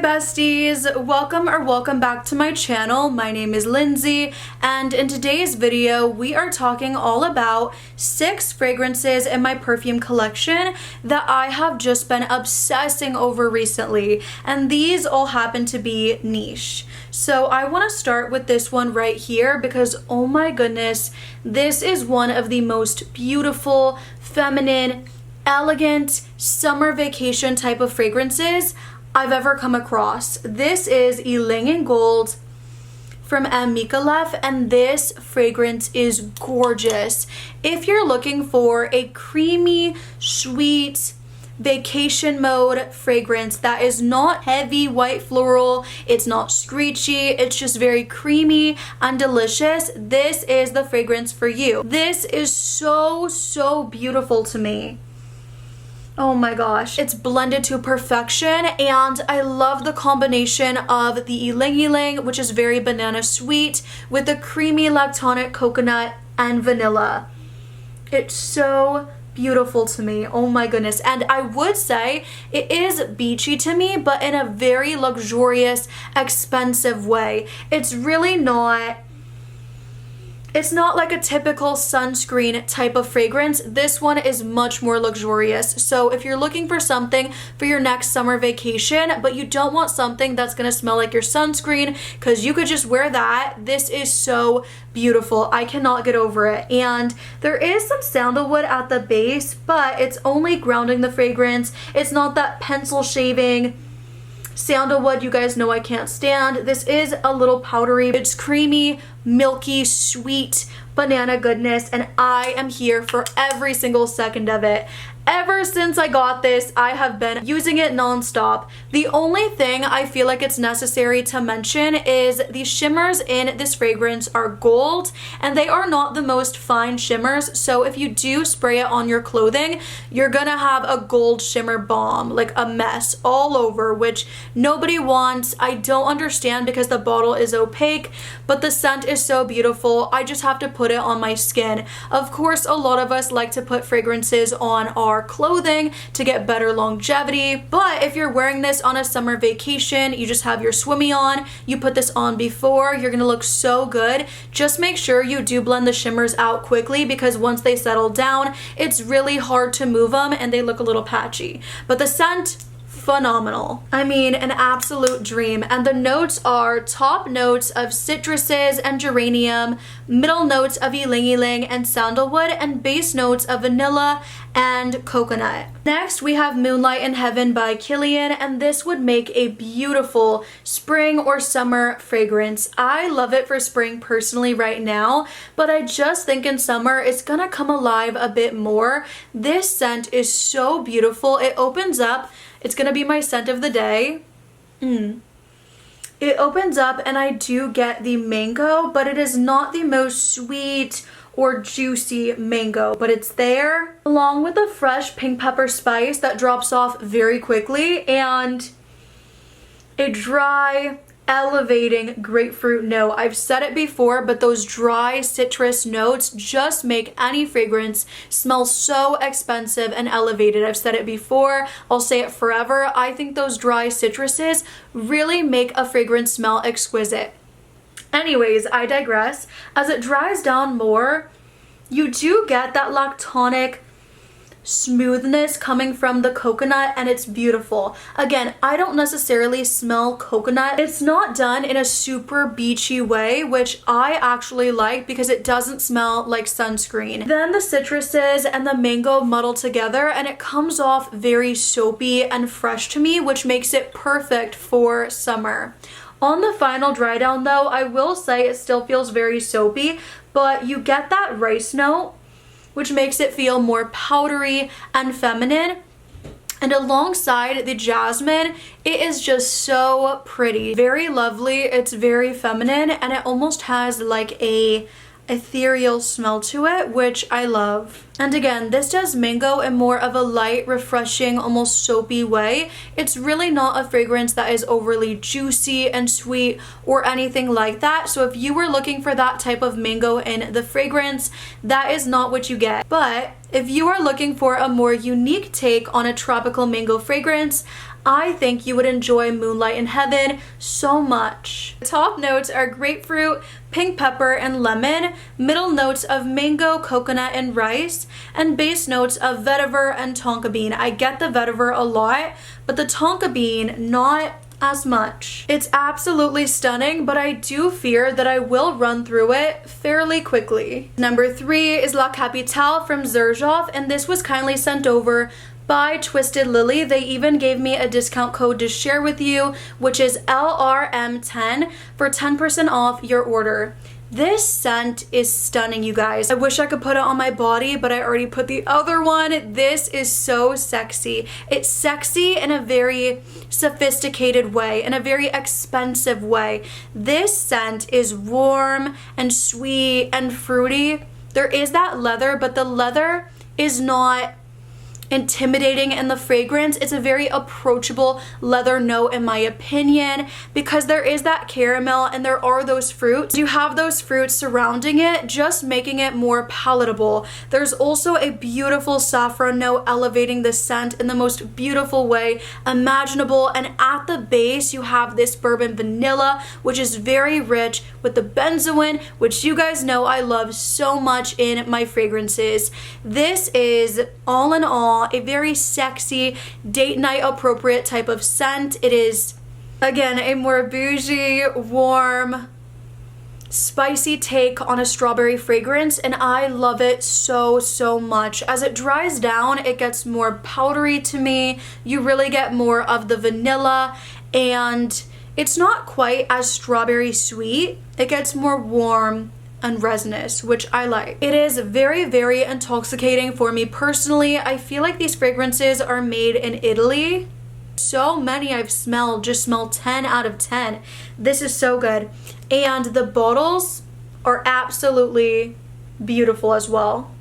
besties, welcome back to my channel. My name is Lindsay, and in today's video we are talking all about 6 fragrances in my perfume collection that I have just been obsessing over recently, and these all happen to be niche. So I want to start with this one right here because oh my goodness, this is one of the most beautiful, feminine, elegant summer vacation type of fragrances I've ever come across. This is Ylang and Gold from M. Micallef, and this fragrance is gorgeous. If you're looking for a creamy, sweet, vacation mode fragrance that is not heavy white floral, it's not screechy, it's just very creamy and delicious, this is the fragrance for you. This is so beautiful to me. Oh my gosh, it's blended to perfection, and I love the combination of the Ylang, which is very banana sweet, with the creamy lactonic coconut and vanilla. It's so beautiful to me. Oh my goodness. And I would say it is beachy to me, but in a very luxurious, expensive way. It's really not, it's not like a typical sunscreen type of fragrance. This one is much more luxurious. So if you're looking for something for your next summer vacation, but you don't want something that's gonna smell like your sunscreen, because you could just wear that, this is so beautiful. I cannot get over it. And there is some sandalwood at the base, but it's only grounding the fragrance. It's not that pencil shaving sandalwood you guys know I can't stand. This is a little powdery. It's creamy, milky, sweet banana goodness, and I am here for every single second of it. Ever since I got this, I have been using it non-stop. The only thing I feel like it's necessary to mention is the shimmers in this fragrance are gold, and they are not the most fine shimmers, so if you do spray it on your clothing, you're gonna have a gold shimmer bomb, like a mess all over, which nobody wants. I don't understand because the bottle is opaque, but the scent is so beautiful. I just have to put it on my skin. Of course, a lot of us like to put fragrances on our clothing to get better longevity, but if you're wearing this on a summer vacation, you just have your swimmy on, you put this on before, you're gonna look so good. Just make sure you do blend the shimmers out quickly, because once they settle down, it's really hard to move them and they look a little patchy. But the scent, phenomenal. I mean, an absolute dream. And the notes are top notes of citruses and geranium, middle notes of ylang and sandalwood, and base notes of vanilla and coconut. Next, we have Moonlight in Heaven by Kilian, and this would make a beautiful spring or summer fragrance. I love it for spring personally right now, but I just think in summer it's gonna come alive a bit more. This scent is so beautiful. It opens up. It's gonna be my scent of the day. It opens up and I do get the mango, but it is not the most sweet or juicy mango, but it's there, along with a fresh pink pepper spice that drops off very quickly, and a dry, elevating grapefruit note. I've said it before, but those dry citrus notes just make any fragrance smell so expensive and elevated. I've said it before, I'll say it forever. I think those dry citruses really make a fragrance smell exquisite. Anyways, I digress. As it dries down more, you do get that lactonic smoothness coming from the coconut, and it's beautiful. Again, I don't necessarily smell coconut. It's not done in a super beachy way, which I actually like because it doesn't smell like sunscreen. Then the citruses and the mango muddle together, and it comes off very soapy and fresh to me, which makes it perfect for summer. On the final dry down though, I will say it still feels very soapy, but you get that rice note, which makes it feel more powdery and feminine. And alongside the jasmine, it is just so pretty. Very lovely, it's very feminine, and it almost has like a ethereal smell to it, which I love. And again, this does mango in more of a light, refreshing, almost soapy way. It's really not a fragrance that is overly juicy and sweet or anything like that. So if you were looking for that type of mango in the fragrance, that is not what you get. But if you are looking for a more unique take on a tropical mango fragrance, I think you would enjoy Moonlight in Heaven so much. The top notes are grapefruit, pink pepper, and lemon, middle notes of mango, coconut, and rice, and base notes of vetiver and tonka bean. I get the vetiver a lot, but the tonka bean, not as much. It's absolutely stunning, but I do fear that I will run through it fairly quickly. Number 3 is La Capitale from Xerjoff, and this was kindly sent over by Twisted Lily. They even gave me a discount code to share with you, which is LRM10 for 10% off your order. This scent is stunning, you guys. I wish I could put it on my body, but I already put the other one. This is so sexy. It's sexy in a very sophisticated way, in a very expensive way. This scent is warm and sweet and fruity. There is that leather, but the leather is not intimidating in the fragrance. It's a very approachable leather note in my opinion, because there is that caramel and there are those fruits. You have those fruits surrounding it, just making it more palatable. There's also a beautiful saffron note elevating the scent in the most beautiful way imaginable, and at the base you have this bourbon vanilla, which is very rich with the benzoin, which you guys know I love so much in my fragrances. This is all in all a very sexy, date night appropriate type of scent. It is, again, a more bougie, warm, spicy take on a strawberry fragrance, and I love it so much. As it dries down, it gets more powdery to me. You really get more of the vanilla, and it's not quite as strawberry sweet. It gets more warm and resinous, which I like. It is very intoxicating for me personally. I feel like these fragrances are made in Italy. So many I've smelled just smell 10 out of 10. This is so good. And the bottles are absolutely beautiful as well.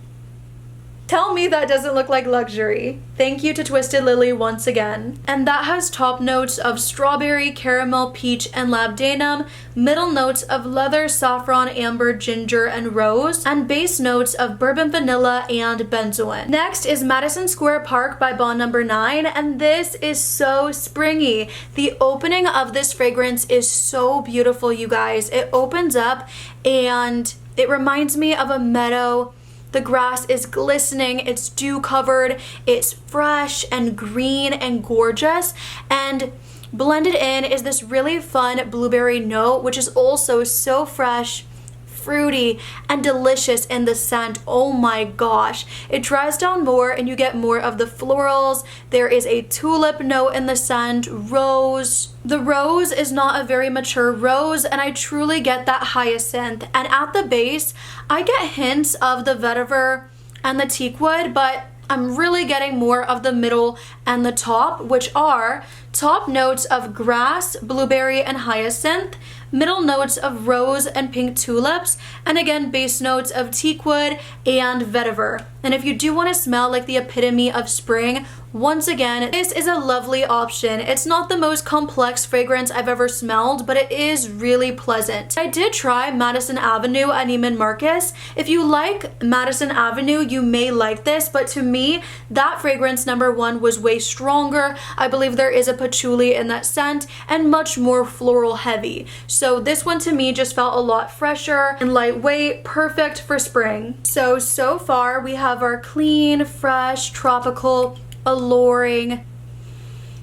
Tell me that doesn't look like luxury. Thank you to Twisted Lily once again. And that has top notes of strawberry, caramel, peach, and labdanum, middle notes of leather, saffron, amber, ginger, and rose, and base notes of bourbon vanilla and benzoin. Next is Madison Square Park by Bond Number 9, and this is so springy. The opening of this fragrance is so beautiful, you guys. It opens up and it reminds me of a meadow. The grass is glistening, it's dew covered, it's fresh and green and gorgeous, and blended in is this really fun blueberry note, which is also so fresh, fruity, and delicious in the scent. Oh my gosh. It dries down more and you get more of the florals. There is a tulip note in the scent, rose. The rose is not a very mature rose, and I truly get that hyacinth. And at the base, I get hints of the vetiver and the teakwood, but I'm really getting more of the middle and the top, which are top notes of grass, blueberry, and hyacinth, middle notes of rose and pink tulips, and again base notes of teakwood and vetiver. And if you do want to smell like the epitome of spring, once again, this is a lovely option. It's not the most complex fragrance I've ever smelled, but it is really pleasant. I did try Madison Avenue at Neiman Marcus. If you like Madison Avenue, you may like this, but to me, that fragrance number 1 was way stronger. I believe there is a patchouli in that scent and much more floral heavy. So this one to me just felt a lot fresher and lightweight, perfect for spring. So far we have our clean, fresh, tropical, alluring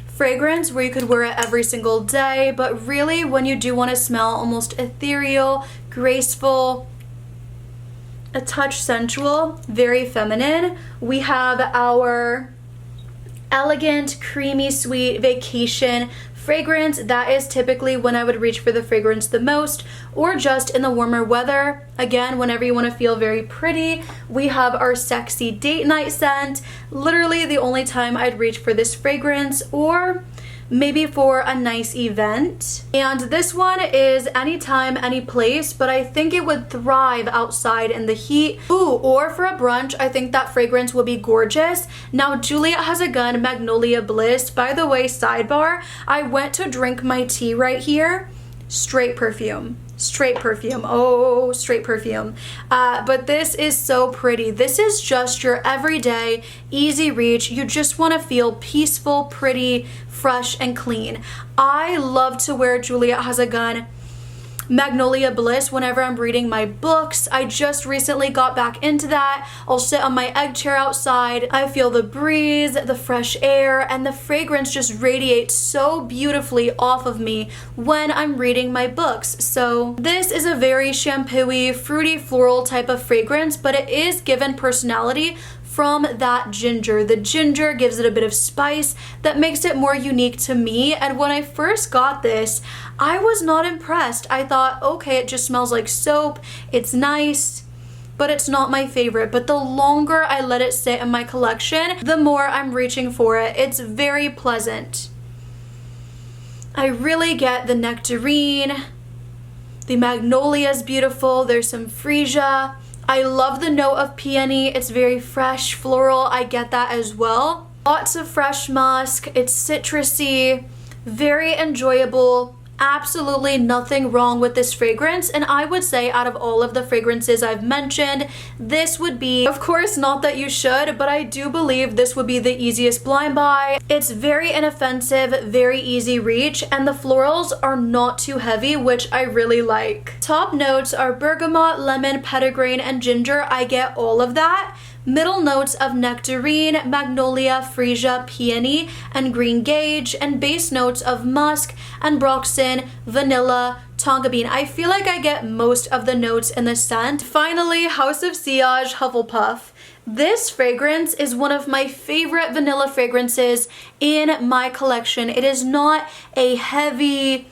fragrance where you could wear it every single day, but really when you do want to smell almost ethereal, graceful, a touch sensual, very feminine, we have our elegant, creamy, sweet vacation fragrance. That is typically when I would reach for the fragrance the most, or just in the warmer weather. Again, whenever you want to feel very pretty, we have our sexy date night scent. Literally the only time I'd reach for this fragrance, or maybe for a nice event. And this one is anytime, any place, but I think it would thrive outside in the heat. Ooh, or for a brunch, I think that fragrance would be gorgeous. Now, Juliet Has a Gun Magnolia Bliss. By the way, sidebar, I went to drink my tea right here. Straight perfume. Straight perfume. Oh, straight perfume. But this is so pretty. This is just your everyday, easy reach. You just want to feel peaceful, pretty, fresh, and clean. I love to wear Juliet Has a Gun Magnolia Bliss whenever I'm reading my books. I just recently got back into that. I'll sit on my egg chair outside. I feel the breeze, the fresh air, and the fragrance just radiates so beautifully off of me when I'm reading my books. So this is a very shampooy, fruity, floral type of fragrance, but it is given personality from that ginger. The ginger gives it a bit of spice that makes it more unique to me. And when I first got this, I was not impressed. I thought, okay, it just smells like soap. It's nice, but it's not my favorite. But the longer I let it sit in my collection, the more I'm reaching for it. It's very pleasant. I really get the nectarine. The magnolia is beautiful. There's some freesia. I love the note of peony. It's very fresh, floral. I get that as well. Lots of fresh musk. It's citrusy, very enjoyable. Absolutely nothing wrong with this fragrance, and I would say out of all of the fragrances I've mentioned, this would be, of course, not that you should, but I do believe this would be the easiest blind buy. It's very inoffensive, very easy reach, and the florals are not too heavy, which I really like. Top notes are bergamot, lemon, petitgrain, and ginger. I get all of that. Middle notes of nectarine, magnolia, freesia, peony, and green gage, and base notes of musk, ambroxan, vanilla, tonka bean. I feel like I get most of the notes in the scent. Finally, House of Sillage Hufflepuff. This fragrance is one of my favorite vanilla fragrances in my collection. It is not a heavy,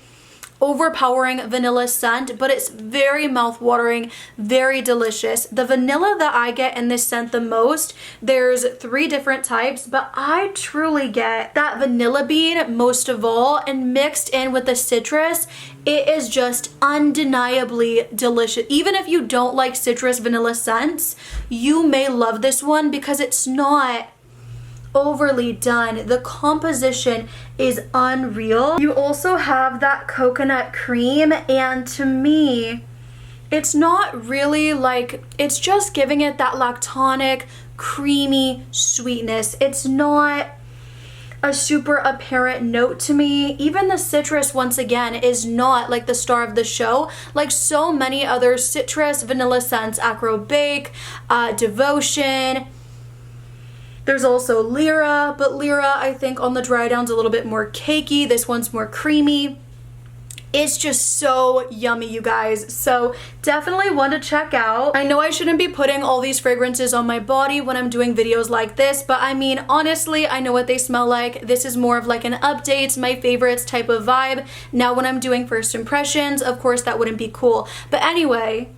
overpowering vanilla scent, but it's very mouth-watering, very delicious. The vanilla that I get in this scent the most, there's 3 different types, but I truly get that vanilla bean most of all, and mixed in with the citrus, it is just undeniably delicious. Even if you don't like citrus vanilla scents, you may love this one because it's not overly done. The composition is unreal. You also have that coconut cream, and to me, it's not really like, it's just giving it that lactonic, creamy sweetness. It's not a super apparent note to me. Even the citrus, once again, is not like the star of the show, like so many other citrus vanilla scents, Acro Bake, Devotion. There's also Lyra, but Lyra, I think on the dry down's a little bit more cakey. This one's more creamy. It's just so yummy, you guys. So definitely one to check out. I know I shouldn't be putting all these fragrances on my body when I'm doing videos like this, but I mean, honestly, I know what they smell like. This is more of like an updates, my favorites type of vibe. Now when I'm doing first impressions, of course that wouldn't be cool. But anyway,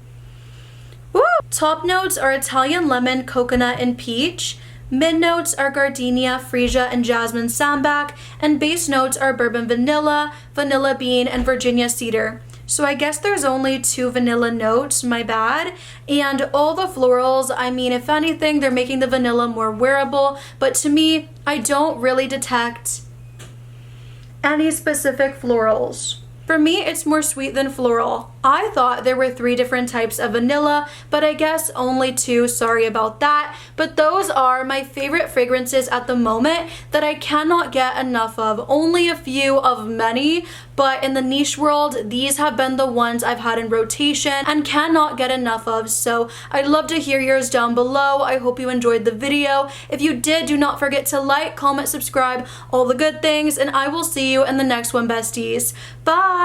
woo! Top notes are Italian lemon, coconut, and peach. Mid notes are gardenia, freesia, and jasmine sambac, and base notes are bourbon vanilla, vanilla bean, and Virginia cedar. So I guess there's only 2 vanilla notes, my bad. And all the florals, I mean, if anything, they're making the vanilla more wearable, but to me, I don't really detect any specific florals. For me, it's more sweet than floral. I thought there were 3 different types of vanilla, but I guess only 2, sorry about that. But those are my favorite fragrances at the moment that I cannot get enough of. Only a few of many, but in the niche world, these have been the ones I've had in rotation and cannot get enough of. So I'd love to hear yours down below. I hope you enjoyed the video. If you did, do not forget to like, comment, subscribe, all the good things, and I will see you in the next one, besties. Bye!